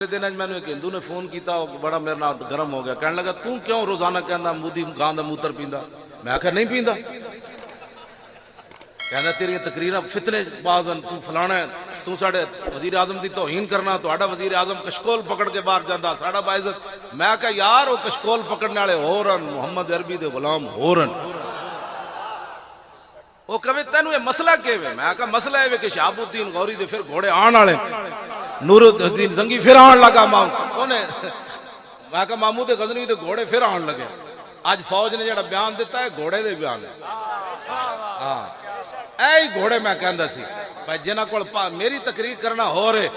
دن میں نے ایک ہندو نے فون کیتا بڑا میرے نال گرم ہو گیا کہنے لگا تو کیوں روزانہ کہندا مودی گاں دا موتر پیندا میں آکھیا نہیں پیندا کہنا تیری تقریراں فتنے بازن تو فلانا ہے تو ساڈے وزیر اعظم دی توہین کرنا تہاڈا وزیر اعظم کشکول پکڑ کے باہر جاندا ساڈا باعزت میں کہا یار وہ کشکول پکڑنے والے ہورن محمد عربی دے غلام ہورن وہ کہے تینوں یہ مسئلہ کیویں میں کہا مسئلہ ہے کہ شہاب الدین غوری دے پھر گھوڑے آن والے نور الدین زنگی پھر آن لگا میں کہا محمود غزنوی دے گھوڑے پھر آن لگے آج فوج نے جڑا بیان دیتا ہے گھوڑے دے بیان ہے ہاں اے گھوڑے میں کہندا سی بھائی جنہاں کول میری تقریر کرنا ہو رہے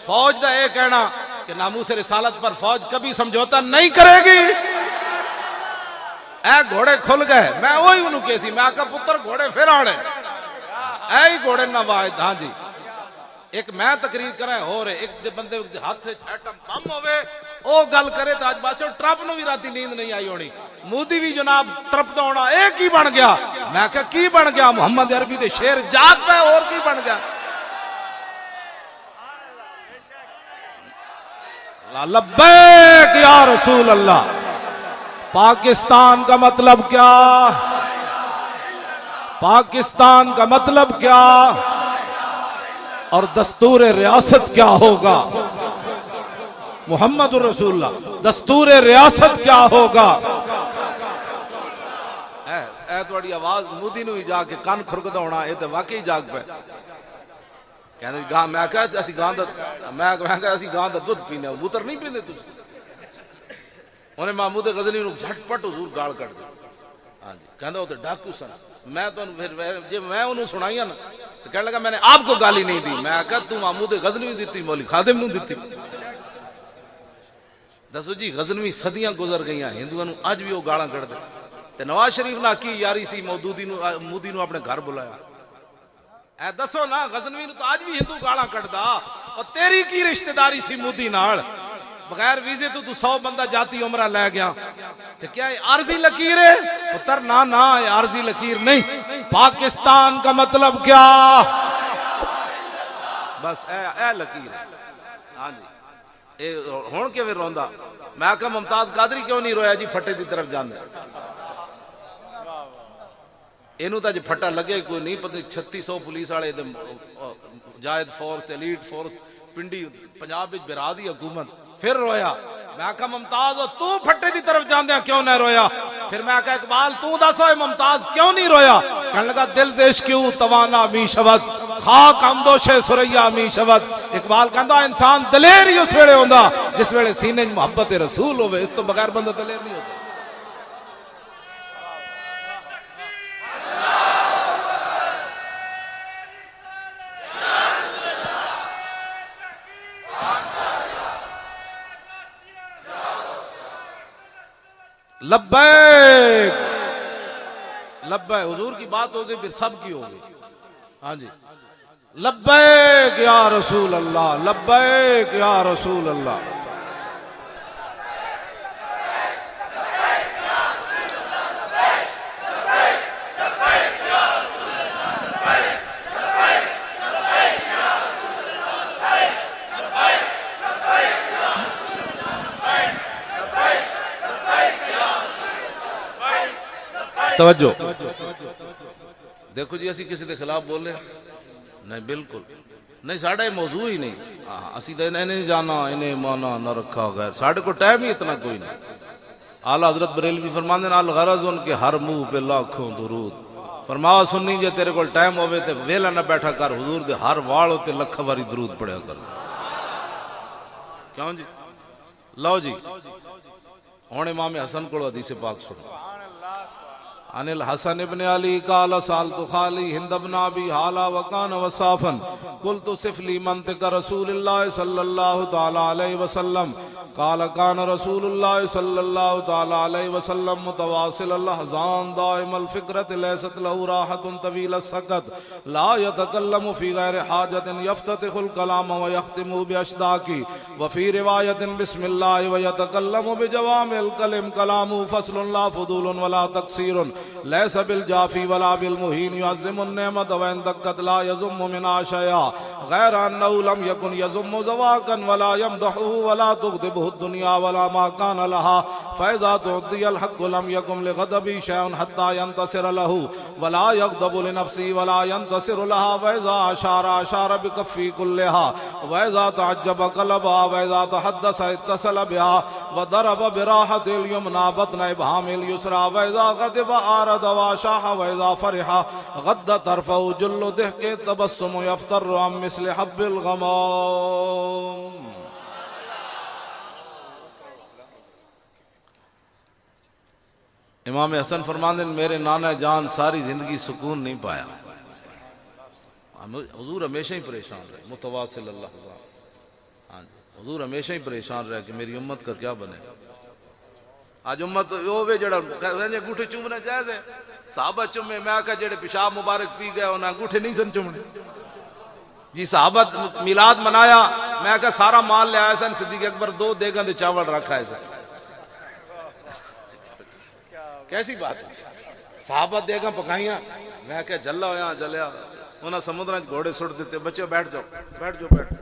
فوج دا اے کہنا کہ ناموس رسالت پر فوج کبھی سمجھوتا نہیں کرے گی اے گھوڑے کھل گئے میں وہی انہوں کیسی میں کہا پتر گھوڑے پھر آنے اے گھوڑے نہ واحد ہاں جی ایک میں تقریر کریں ہو رہے ایک بندے ہاتھ ایٹم بم ہوئے او گل کرے تو آج بادشاہ ٹرمپ نو بھی راتی نیند نہیں آئی ہونی مودی بھی جناب ترپ دا ہونا ایک ہی بن گیا میں کہا کی بن گیا محمد عربی دے شیر جاگ پہ اور کی بن گیا لبیک یا رسول اللہ پاکستان کا مطلب کیا پاکستان کا مطلب کیا اور دستور ریاست کیا ہوگا محمد رسول اللہ دستور ریاست کیا ہوگا اے تھوڑی آواز مودی نو ہی جا کے کان کھرکدا ہونا اے تے واقعی جاگ پے کہنے گاں میں کہا اسی گاں دا میں کہا اسی گاں دا دودھ پینے موتر نہیں پیندے تسی انہیں محمود غزنوی نو جھٹ پٹ حضور گال کٹ دے ہاں جی کہندا او تے ڈاکو سن میں تو پھر جب میں انہوں سنائیاں نا تو کہنے لگا میں نے آپ کو گالی نہیں دی میں کہا تو محمود غزنوی دیتی مولی خادم نو دیتی دسو جی غزنوی صدیاں گزر گئیاں ہندوؤں آج بھی وہ گالاں کٹ دے تے نواز شریف نہ کی یاری سی مودی نو اپنے گھر بلایا اے دسو نا غزنوی نو تو آج بھی ہندو گالاں کٹ دا اور تیری کی رشتہ داری سی مودی نال بغیر ویزے تو 100 بندہ جاتی عمرہ لے گیا تو کیا یہ عارضی لکیر ہے پتر نا یہ عارضی لکیر نہیں پاکستان کا مطلب کیا بس اے لکیر ہے ہاں جی اے ہون کے وے روندا میں کہا ممتاز قادری کیوں نہیں رویا جی پھٹے دی طرف جاندے اینو تا جی پھٹا لگے کوئی نہیں پتہ 3600 پولیس والے جائد force elite force Pindi Punjab وچ برا دی حکومت پھر رویا میں کہا ممتاز تو پھٹے دی طرف جاندے کیوں نہ رویا پھر میں کہا اقبال تو دسو ممتاز کیوں نہیں رویا کہنے لگا دل سے عشق کیوں توانا می شود خاک ہمدوش سریا می شود اقبال کہندا انسان دلیر ہی اس ویلے ہوندا جس ویلے سینے محبت رسول ہوئے اس تو بغیر بندہ دلیر نہیں ہوتا لبیک لبیک حضور کی بات ہوگی پھر سب کی ہوگی ہاں جی لبیک یا رسول اللہ لبیک یا رسول اللہ توجہ دیکھو جی اسی کسی دے خلاف بول رہے نہیں بالکل نہیں ساڑھا یہ موضوع ہی نہیں اسی تو انہیں جانا انہیں مانا نہ رکھا غیر ساڑھے کو ٹائم ہی اتنا کوئی نہیں اعلیٰ حضرت بریلوی فرماندے نا الغرض ان کے ہر منہ پہ لاکھوں درود فرماوا سننی جے تیرے کو ٹائم ہوئے تے ویلا نہ بیٹھا کر حضور دے ہر واڑوں تے لکھ واری درود پڑھیا کر کیوں جی لو جی ہون امام حسن کو حدیث پاک سنو عن الحسن ابن علی قال سالت خالی ہند ابن ابی حالا وکان وصافا قلت صف لی منطق رسول اللہ صلی اللہ تعالی علیہ وسلم قال كان رسول الله صلى الله تعالى عليه وسلم متواصل الأحزان دائم الفكرة ليست له راحة طويل السكت لا يتكلم في غير حاجة يفتتح الكلام ويختم بأشداق وفي رواية بسم الله ويتكلم بجوامع الكلم كلامه فصل لا فضول ولا تقصير ليس بالجافي ولا بالمهين يعظم النعمة وإن دقت لا يذم منها شيئا غير أنه لم يكن يذم زواكا ولا يمدحه ولا تغضبه الدنيا ولا ما كان لها فإذا تعطي الحق لم يكن لغضبه شيء حتى ينتصر له ولا يغضب لنفسه ولا ينتصر لها وإذا أشار بكفه كلها وإذا تعجب قلبها وإذا تحدث اتصل بها وضرب براحة اليمنى بطن إبهام اليسرى وإذا غضب أعرض وأشاح وإذا فرح غض طرفه جل ضحك التبسم يفتر عن مثل حب الغمام. امام حسن فرماندے میرے نانا جان ساری زندگی سکون نہیں پایا، حضور ہمیشہ ہی پریشان رہے، متواصل اللہ ہاں جی، حضور ہمیشہ ہی پریشان رہے کہ میری امت کا کیا بنے. آج امت وہ جڑا انگوٹھے چومنا جائز ہے، صحابہ چومے، میں آکھا جڑے پیشاب مبارک پی گئے انہاں انگوٹھے نہیں سن چومنے جی. صحابہ میلاد منایا، میں آکھا سارا مال لے آئے سن، صدیق اکبر 2 دیگاں دے چاول رکھا ہے سن. کیسی بات ہے، صحابہ دیگاں پکائیاں، میں کہا جلا ہویا جلیا، انہاں سمندراں گھوڑے سٹ دیتے، بچے بیٹھ جاؤ بیٹھ جاؤ بیٹھ.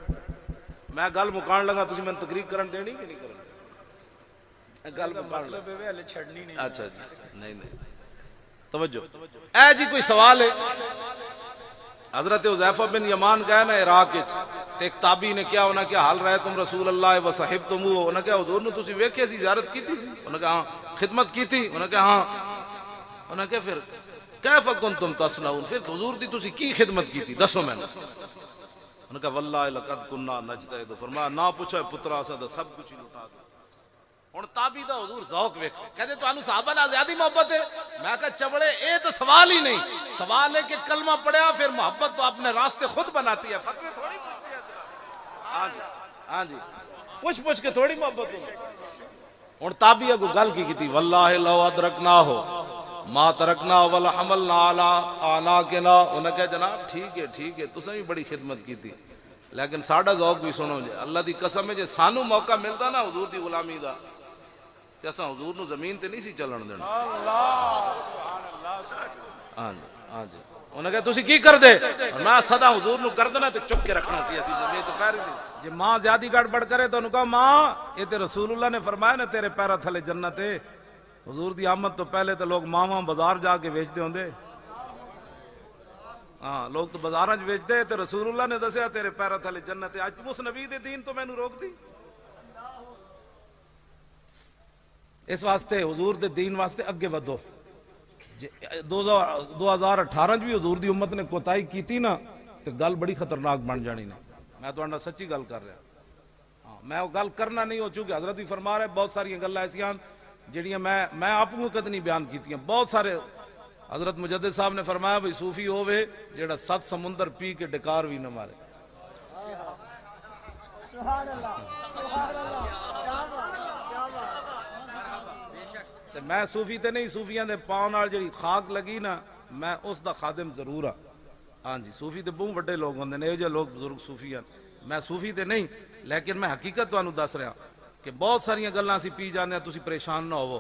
میں گل مکان لگا، تسی میں تقریر کرن دینی کہ نہیں کرن؟ گل مطلب ہے ہلے چھڑنی نہیں. اچھا جی نہیں توجہ. اے جی کوئی سوال ہے؟ حضرت حذیفہ بن یمان گئے نا عراق وچ، تے ایک تابعی نے کیا انہاں کیا حال رہے تم رسول اللہ و صحبتموہ، انہاں کیا حضور نے تسی ویکھیا سی، زیارت کیتی سی؟ انہاں کہا ہاں. خدمت کی تھی؟ انہاں کہا ہاں. انہاں کہا پھر کیف کنتم تصنعون، پھر حضور دی تسی کی خدمت کی تھی دسو میں نے. انہاں کہا واللہ لقد کننا نجتہد، فرمایا نہ پوچھو پترا اسا سب کچھ لٹا دے. ہن تابعی دا حضور ذوق ویکھو، کہتے تانوں صحابہ نال زیادہ محبت ہے؟ میں کہا چبڑے اے تو سوال ہی نہیں، سوال ہے کہ کلمہ پڑھیا پھر محبت تو اپنے راستے خود بناتی ہے، فتوی تھوڑی پوچھتی ہے. ہاں جی ہاں جی، پوچھ کے تھوڑی محبت ہو. ہن تابعی کو گل کی تھی، واللہ لو ادرکنا ہو ما ترکنا ولا حملنا علی اعناقنا. انہاں کہا جناب ٹھیک ہے تساں بھی بڑی خدمت کی تھی، لیکن ساڈا ذوق بھی سنو جی. اللہ دی قسم ہے جے سانو موقع ملدا نا حضور دی غلامی دا تے اساں حضور نو زمین تے نہیں سی چلن دینا. ہاں جی. انہاں کہا تسی کی کر دے؟ میں صدا حضور نو کر دینا تے چپ کے رکھنا سی، اسی زمین تے پیر نہیں. جے ماں زیادہ گڑبڑ کرے تو انہوں کہا ماں یہ تے رسول اللہ نے فرمایا نا تیرے پیرا تھلے جنت ہے. حضور دی آمد تو پہلے تو لوگ ماں بازار جا کے بیچتے ہوندے. ہاں لوگ تو بازاراں وچ بیچدے، تے رسول اللہ نے دسیا تیرے پیرا تھلے جنت ہے. اج اس نبی دے دین تو مینوں روک دی. اس واسطے حضور دے دین واسطے اگے ودو. 2018 بھی حضور دی امت نے کوتاہی کیتی نا تے گل بڑی خطرناک بن جانی نے. میں تو انہاں سچی گل کر رہا ہاں، میں وہ گل کرنا نہیں ہو چونکہ حضرت بھی فرما رہے بہت ساری گلاں ایسیاں جڑیاں میں آپ کو کد نہیں بیان کیتیاں. بہت سارے حضرت مجدد صاحب نے فرمایا بھئی صوفی ہووے جڑا 7 سمندر پی کے ڈکار بھی نہ مارے. سبحان اللہ سبحان اللہ، کیا بات کیا بات. میں صوفی تے نہیں، صوفیاں دے پاؤں نال جڑی خاک لگی نا میں اس دا خادم ضرور ہاں. ہاں جی صوفی تے بہت بڑے لوگ ہوندے نے، جو لوگ بزرگ صوفی ہیں. میں صوفی تے نہیں لیکن میں حقیقت تانوں دس رہا کہ بہت ساری گلاں اسی پی جانے تسی پریشان نہ ہوو،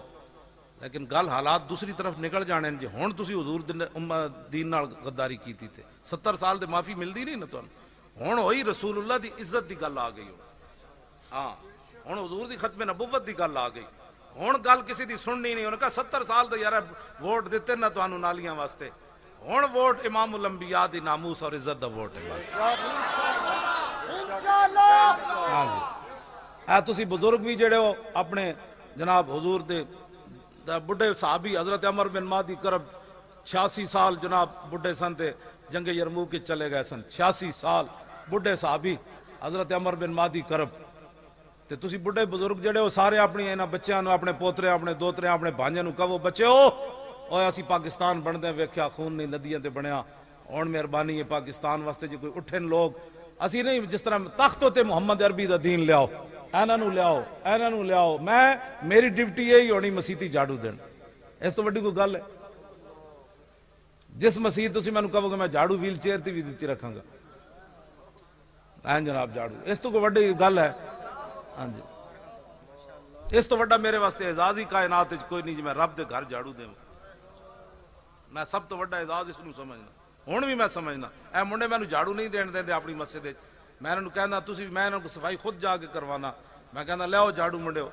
لیکن گل حالات دوسری طرف نکل جانے جی. ہن تسی حضور دین نال غداری کیتی تے 70 سال دے معافی ملدی نہیں نا تانوں. ہن ہوئی رسول اللہ دی عزت دی گل آ گئی. ہاں ہن حضور دی ختم نبوت دی گل آ گئی. ہن گل کسی دی سننی نہیں. انہوں نے کہا 70 سال تو یار ووٹ دیتے نا تانوں نالیاں واسطے، ہن ووٹ امام الانبیاء دی ناموس اور عزت دا ووٹ ہے. ہاں جی اے تسی بزرگ بھی جڑے ہو اپنے جناب حضور دے بڑھے صحابی حضرت عمر بن مہدی کرب 86 سال جناب بڑھے سن تے جنگ یرموک کے چلے گئے سن. 86 سال بڑھے صحابی حضرت عمر بن مہدی کرب. تے تسی بڑھے بزرگ جڑے ہو سارے اپنی انہاں بچیاں نو، اپنے پوترے، اپنے دوترے، اپنے بھانجے نو کہو بچے ہو اوے اسی پاکستان بندے ویکھیا خون نہیں ندیاں تے بنیا. ہن مہربانی ہے پاکستان واسطے جے کوئی اٹھن لوگ، اسی نہیں جس طرح تختوں تے محمد عربی دا دین لیاؤ. ਇਹਨਾਂ ਨੂੰ ਲਿਆਓ, ਇਹਨਾਂ ਨੂੰ ਲਿਆਓ। ਮੈਂ ਮੇਰੀ ਡਿਊਟੀ ਇਹੀ ਹੋਣੀ ਮਸੀਤੀ ਝਾੜੂ ਦੇਣ, ਇਸ ਤੋਂ ਵੱਡੀ ਕੋਈ ਗੱਲ ਹੈ? ਜਿਸ ਮਸੀਤ ਤੁਸੀਂ ਮੈਨੂੰ ਕਹੋਗੇ ਮੈਂ ਝਾੜੂ ਵੀਲ ਚੇਅਰ ਤੇ ਵੀ ਦਿੱਤੀ ਰੱਖਾਂਗਾ, ਐਂ ਜਨਾਬ ਝਾੜੂ, ਇਸ ਤੋਂ ਕੋਈ ਵੱਡੀ ਗੱਲ ਹੈ? ਹਾਂਜੀ, ਇਸ ਤੋਂ ਵੱਡਾ ਮੇਰੇ ਵਾਸਤੇ ਇਜ਼ਾਜ਼ ਹੀ ਕਾਇਨਾਤ ਵਿੱਚ ਕੋਈ ਨਹੀਂ ਜੀ ਮੈਂ ਰੱਬ ਦੇ ਘਰ ਝਾੜੂ ਦੇਵਾਂ। ਮੈਂ ਸਭ ਤੋਂ ਵੱਡਾ ਇਜ਼ਾਜ਼ ਇਸ ਨੂੰ ਸਮਝਣਾ, ਹੁਣ ਵੀ ਮੈਂ ਸਮਝਣਾ। ਇਹ ਮੁੰਡੇ ਮੈਨੂੰ ਝਾੜੂ ਨਹੀਂ ਦੇਣ ਦਿੰਦੇ ਆਪਣੀ ਮਸਜਿਦ ਵਿੱਚ, ਮੈਂ ਇਹਨਾਂ ਨੂੰ ਕਹਿੰਦਾ ਤੁਸੀਂ, ਮੈਂ ਇਹਨਾਂ ਨੂੰ ਸਫਾਈ ਖੁਦ ਜਾ ਕੇ ਕਰਵਾਣਾ। ਮੈਂ ਕਹਿੰਦਾ ਲਿਆਓ ਝਾੜੂ ਮੁੰਡਿਓ,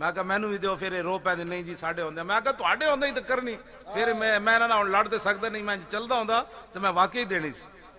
ਮੈਂ ਕਿਹਾ ਮੈਨੂੰ ਵੀ ਦਿਓ, ਫਿਰ ਇਹ ਰੋ ਪੈਂਦੇ ਨਹੀਂ ਜੀ ਸਾਡੇ ਹੁੰਦੇ। ਮੈਂ ਕਿਹਾ ਤੁਹਾਡੇ ਹੁੰਦੇ ਹੀ ਤਾਂ ਕਰਨੀ, ਫਿਰ ਮੈਂ ਇਹਨਾਂ ਨਾਲ ਲੜ ਤੇ ਸਕਦਾ ਨਹੀਂ, ਮੈਂ ਚੱਲਦਾ ਹੁੰਦਾ ਤੇ ਮੈਂ ਵਾਕਈ ਦੇਣੀ ਸੀ।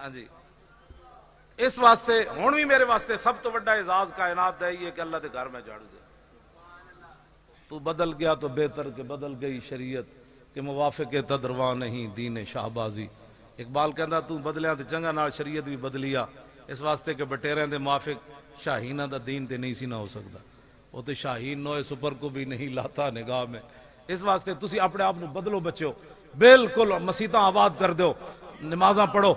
ਹਾਂਜੀ, ਇਸ ਵਾਸਤੇ ਹੁਣ ਵੀ ਮੇਰੇ ਵਾਸਤੇ ਸਭ ਤੋਂ ਵੱਡਾ ਇਜ਼ਾਜ਼ ਕਾਇਨਾਤ ਦਾ ਇਹ ਹੈ ਕਿ ਅੱਲਾਹ ਦੇ ਘਰ ਮੈਂ ਝਾੜੂ ਦੇ। تو بدل گیا تو بہتر کہ بدل گئی شریعت کہ موافق تدروا نہیں دین شاہبازی۔ اقبال کہندا تو بدلیا تے چنگا نال شریعت بھی بدلیا، اس واسطے کہ بٹیریں دے موافق شاہینہ دا دین تے نہیں سی نہ ہو سکتا، وہ تے شاہین نوئے سپر کو بھی نہیں لاتا نگاہ میں۔ اس واسطے تسی اپنے آپ نو بدلو بچو، بالکل مسیتاں آباد کر دیو، نمازاں پڑھو۔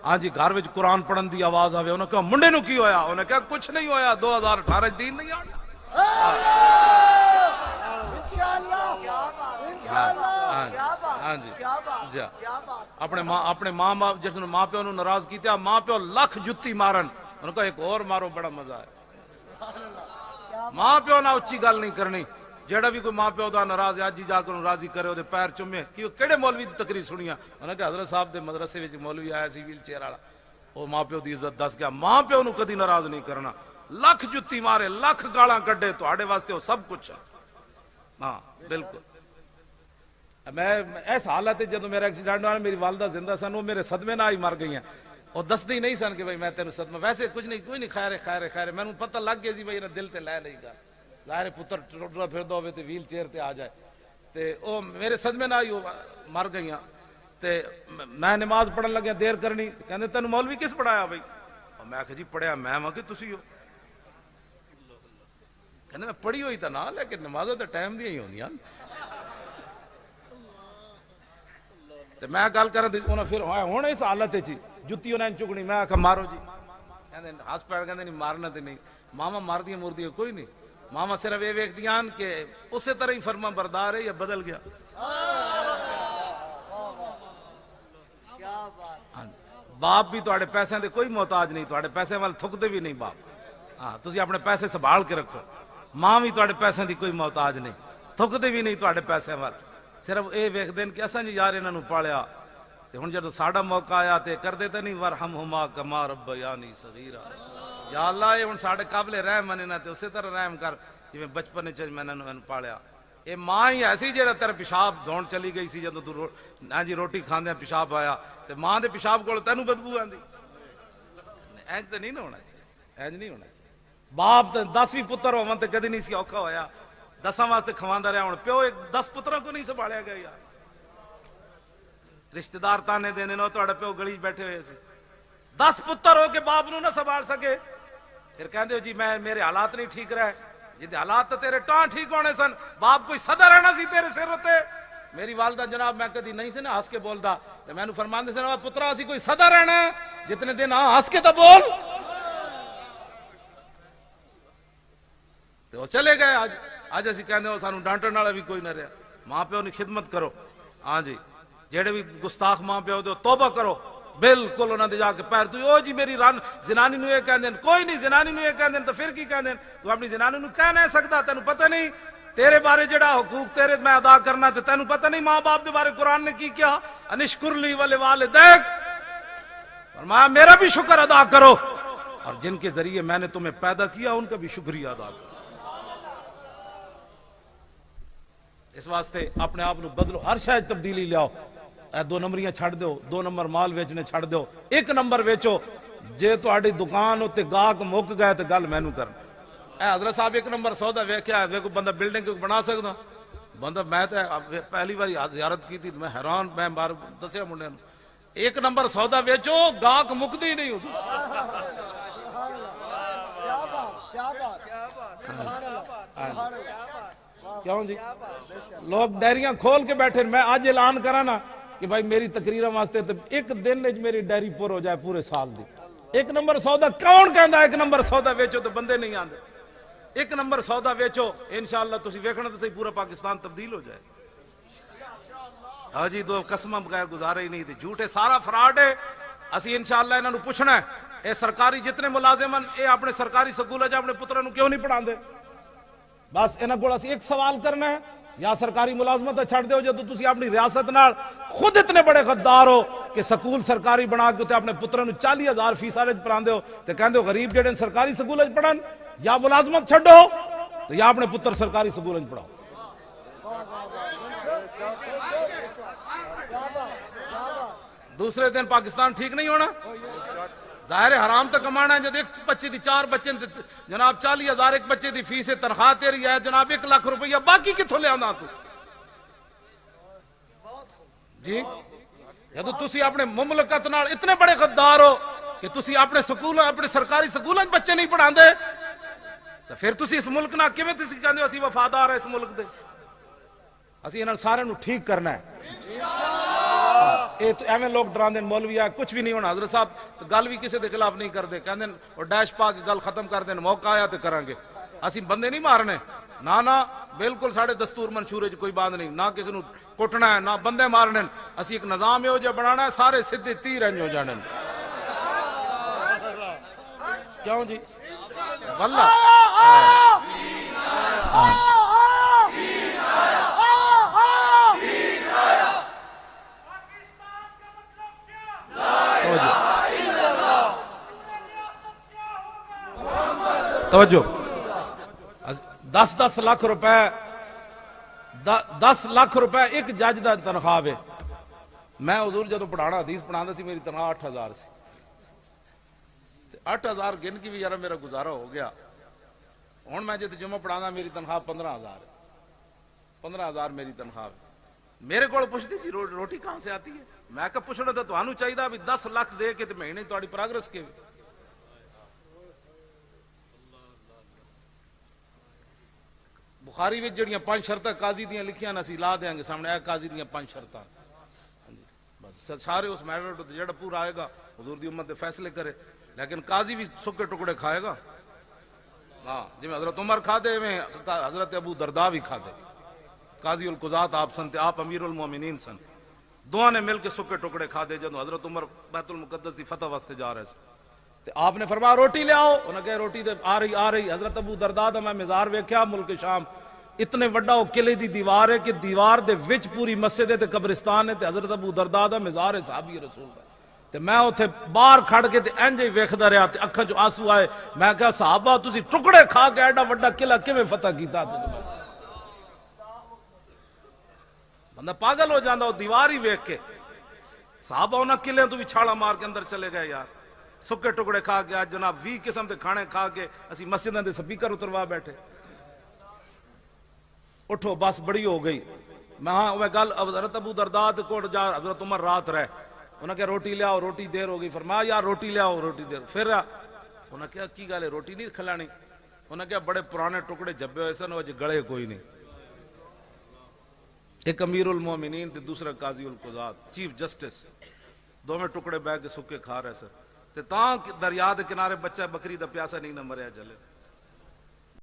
ہاں جی، گھر وچ قرآن پڑھن دی آواز آوے، انہاں کہا منڈے نو کی ہویا؟ انہاں کہا کچھ نہیں ہویا، 2018 دین نہیں آنا۔ ہاں جی، اپنے ماں باپ جس نے ماں پیو نو ناراض کیتا، ماں پیو لکھ جتی مارن، انہوں کہا ایک اور مارو، بڑا مزہ ہے۔ ماں پیو نہ اچھی گل نہیں کرنی، جیڑا بھی کوئی ماں پیو دا ناراض ہے اج ہی جا کے راضی کرے، وہ پیر چومے۔ کیڑے مولوی دی تقریر سنیا؟ انہوں کہ حضرت صاحب دے مدرسے وچ مولوی آیا سی ویل چیئر والا، وہ ماں پیو دی عزت دس گیا۔ ماں پیو نو کدی ناراض نہیں کرنا، لکھ جتی مارے، لکھ گالاں کڈے، تہاڈے واسطے وہ سب کچھ ہے۔ ہاں بالکل، میں ایس حالت ہے جدو میرا ایکسیڈنٹ ہوا، میری والدہ زندہ سن، وہ میرے صدمے نہ ہی مر گئی ہیں، وہ دستے ہی نہیں سن کہ بھائی میں تینوں صدمہ، ویسے کچھ نہیں، کوئی نہیں، خیر ہے خیر ہے خیر ہے، میں نے پتہ لگ گیا سی بھائی دل تے لے نہیں گا، ظاہر پتر ٹرا پھردا ہوئے تے ویل چیئر تے آ جائے، تے وہ میرے صدمے نہ ہی مر گئی ہیں۔ تے میں نماز پڑھن لگیا، دیر کرنی، کہندے تینوں مولوی کس پڑھایا بھائی؟ میں کہ جی پڑھیا میں ہاں کہ تسی ہو؟ کہندے میں پڑھی ہوئی تا نا، لیکن نمازوں تے ٹائم دی ہی ہوندیاں۔ تے میں گل کر دی، انہاں پھر ہن اس حالت وچ جُتی انہاں چکنی، میں آکھا مارو جی، کہندے ہس پیر، کہندے نہیں مارنا تے نہیں، ماما ماردیاں مردیاں کوئی نہیں، ماما صرف یہ ویکھدیاں کہ اسی طرح ہی فرما بردار ہے یا بدل گیا۔ باپ بھی تواڈے پیسے دے کوئی محتاج نہیں، تواڈے پیسے وال تھکدے بھی نہیں باپ، ہاں تسی اپنے پیسے سنبھال کے رکھو۔ ماں بھی تواڈے پیسے دی کوئی محتاج نہیں، تھکدے بھی نہیں تواڈے پیسے وال، صرف اے ویکھدے کہ اساں جی یار انہاں نوں پالیا، تے ہن جدوں ساڈا موقع آیا تے کردے تے نہیں ورحمہما کما ربیانی صغیرا، یا اللہ اے ہن ساڈے قابل رحم انہاں تے اسی طرح رحم کر جویں بچپن وچ میں انہاں نوں پالیا۔ اے ماں ہی ایسی جیڑا تیرا پیشاب دھون چلی گئی سی جدوں تو ہاں جی روٹی کھاندے پیشاب آیا، تے ماں دے پیشاب کول تینوں بدبو آندی، اینج تے نہیں ہونا چاہیے، اینج نہیں ہونا چاہیے۔ باپ تے 10 پتر ہون تے کدی نہیں سی اوکھا ہویا، 10 واسطے کھواندا رہیا، ہن پیو 10 پتراں کو نہیں سنبھالیا گیا یار، رشتہ دار تانے دینے نو تہاڈا پیو گلی بیٹھے ہوئے سی، 10 پتر ہو کے باپ نو نہ سنبھال سکے، پھر کہندے ہو جی میرے حالات نہیں ٹھیک رہے، جدے حالات تو تیرے ٹاں ٹھیک ہونے سن، باپ کوئی صدا رہنا سی تیرے سر ہوتے۔ میری والدہ جناب میں کدی نہیں سے نا ہس کے بولدا، تے مینوں فرماندے سے نا پترا اسی کوئی صدا رہنا ہے جتنے دن ہس کے تو بول، تے وہ چلے گئے۔ اج اسی کہندے ہو سانوں ڈانٹن والا بھی کوئی نہ رہیا۔ ماں پیو کی خدمت کرو، ہاں جی، جڑے بھی گستاخ ماں پیو دے توبہ کرو، بالکل انہاں دے جا کے پیر تو او جی میری زنانی نو یہ کہندے کوئی نہیں، زنانی نو یہ کہندے تو پھر کی کہندے تو اپنی زنانی نو کہہ نہیں سکدا، تینوں پتہ نہیں تیرے بارے جڑا حقوق تیرے میں ادا کرنا تے تینوں پتہ نہیں ماں باپ دے بارے قرآن نے کی کیا، انشکر لی ولوالدیک، فرمایا میرا بھی شکر ادا کرو، اور جن کے ذریعے میں نے تمہیں پیدا کیا ان کا بھی شکریہ ادا کرو۔ اس واسطے اپنے آپ نو بدلو، ہر شاید تبدیلی لیاؤ، اے 2 نمبریاں چھڑ دیو، 2 نمبر مال ویچنے چھڑ دیو، 1 نمبر ویچو، جے تہاڈی دکان ہوتے گاہک مک گئے تے گل مینوں کرنا۔ اے حضرت صاحب 1 نمبر سودا ویکھیا ہے، ویکھو بندہ بلڈنگ بنا سکدا، بندہ میں تے پہلی باری زیارت کی تھی، میں حیران، میں بار دسیا منڈے نوں 1 نمبر سودا ویچو گاہک مکدی ہی نہیں ہوتی۔ کیوں جی لوگ ڈیریاں کھول کے بیٹھے، میں آج اعلان کرا نا کہ بھائی میری تقریر واسطے تو ایک دن وچ میری ڈائری پر ہو جائے پورے سال دی. ایک نمبر سودا کون کہندا ایک نمبر سودا ویچو تو بندے نہیں آندے. ایک نمبر سودا ویچو انشاءاللہ تسی ویکھنا تے صحیح پورا پاکستان تبدیل ہو جائے. ہاں جی دو قسماں بغیر گزارے ہی نہیں تھی, جھوٹے سارا فراڈ ہے. اسی انشاءاللہ انہاں نو پوچھنا ہے اے سرکاری جتنے ملازم ہیں اے اپنے سرکاری سکول وچ اپنے پتراں نو کیوں نہیں پڑھاندے؟ بس انہاں کول اسی ایک سوال کرنا ہے, یا سرکاری ملازمت چھڑ دیو جے تسی اپنی ریاست نال خود اتنے بڑے غدار ہو کہ سکول سرکاری بنا کے تے اپنے پتراں نو 40,000 فیس وچ پڑھاندے ہو تے کہندے ہو غریب جڑے سرکاری سکول وچ پڑھن یا ملازمت چھڈو تو یا اپنے پتر سرکاری سکول وچ پڑھاؤ. دوسرے دن پاکستان ٹھیک نہیں ہونا. ظاہر حرام تو کمانا ہے. جب ایک بچے دی 4 بچے جناب 40,000 ایک بچے دی فیس تنخواہ تیری ہے جناب 1 لاکھ روپیہ باقی کتھوں لے آنا تو جی. جدو تسی اپنے مملکت نال اتنے بڑے غدار ہو کہ تسی اپنے سکول اپنے سرکاری سکولوں بچے نہیں پڑھا دے تو پھر تسی اس ملک نہ کیویں تسی کہندے اسی وفادار ہے اس ملک دے. اسی انہاں سارے نو ٹھیک کرنا ہے. اے تو ایویں لوگ ڈراندے مولوی ہے کچھ بھی نہیں ہونا. حضرت صاحب گل بھی کسی دے خلاف نہیں کردے, کہندے اور ڈیش پا کے گل ختم کر دین موقع آیا تے کران گے. اسی بندے نہیں مارنے نہ بالکل ساڑھے دستور منشورے چ کوئی بات نہیں, نہ کسی نو کٹنا ہے نہ بندے مارنے. اسی ایک نظام ہو جے بنانا ہے سارے سدھے تیر انج ہو جانے. کیوں جی واللہ توجہ 10 لاکھ روپے 10 لاکھ روپے ایک جج دا تنخواہ ہے. میں حضور جدو پڑھانا حدیث پڑھانا سی میری تنخواہ 8,000 سی. 8,000 گن کی بھی یار میرا گزارا ہو گیا. ہوں میں جب جمعہ پڑھانا میری تنخواہ 15,000 ہے. 15,000 میری تنخواہ ہے. میرے کو پوچھتی جی روٹی کہاں سے آتی ہے؟ میں کہ پوچھنا تھا تو چاہیے بھی 10 لاکھ دے کے مہینے تاری پروگرس کے بخاری وچ جڑیاں 5 شرطاں قاضی دیاں لکھیاں اسی لا دیاں گے سامنے. اے قاضی دیاں 5 شرطاں بس سارے اس میٹر تے جڑا پورا آئے گا حضور دی امت دے فیصلے کرے. لیکن قاضی بھی سکے ٹکڑے کھائے گا. ہاں جی حضرت عمر کھا دے میں حضرت ابو درداء بھی کھا دے. قاضی القضات آپ سن تے آپ امیر المومنین سن. دونوں نے مل کے سکے ٹکڑے کھا دے. جدوں حضرت عمر بیت المقدس دی فتح واسطے جا رہے تھے آپ نے فرمایا روٹی لے آؤ. انہوں نے کہا روٹی تے آ رہی. حضرت ابو درداء دا میں مزار ویکھیا ملک شام اتنے وڈا وہ قلعے دی دیوار ہے کہ دیوار دے وچ پوری مسجد ہے تے قبرستان ہے تے حضرت ابو درداء دا مزار ہے صحابی رسول دا. تے میں اوتھے باہر کھڑ کے تے انج ہی ویکھدا رہیا تے اکھاں چوں آنسو آئے. میں کہا صحابہ تسی ٹکڑے کھا کے ایڈا وڈا قلعہ کیویں فتح کیتا؟ بندہ پاگل ہو جاندا وہ دیوار ہی ویکھ کے. صحابہ انہاں قلعے تو بھی چھاڑا مار کے اندر چلے گئے یار. سکے ٹکڑے کھا کے آج جناب 20 قسم دے کھانے کھا کے اسی مسجداں دے سپیکر اتروا بیٹھے. اٹھو بس بڑی ہو گئی. میں گل حضرت ابو درداء کوٹ جا حضرت عمر رات رہے. انہوں نے کہا روٹی لے آؤ. روٹی دیر ہو گئی. فرمایا یار روٹی لے آؤ روٹی دیر. پھر انہوں نے کہا کی گل ہے روٹی نہیں کھلانی؟ انہوں نے کہا بڑے پرانے ٹکڑے جبے ہوئے سن اج گڑے کوئی نہیں. ایک امیر المومنین تے دوسرا قاضی القضات چیف جسٹس دونوں ٹکڑے بہ کے سکے کھا رہے سر. تے تاں دریا دے کنارے بچہ بکری دا پیاسا نہیں نہ مریا چلے.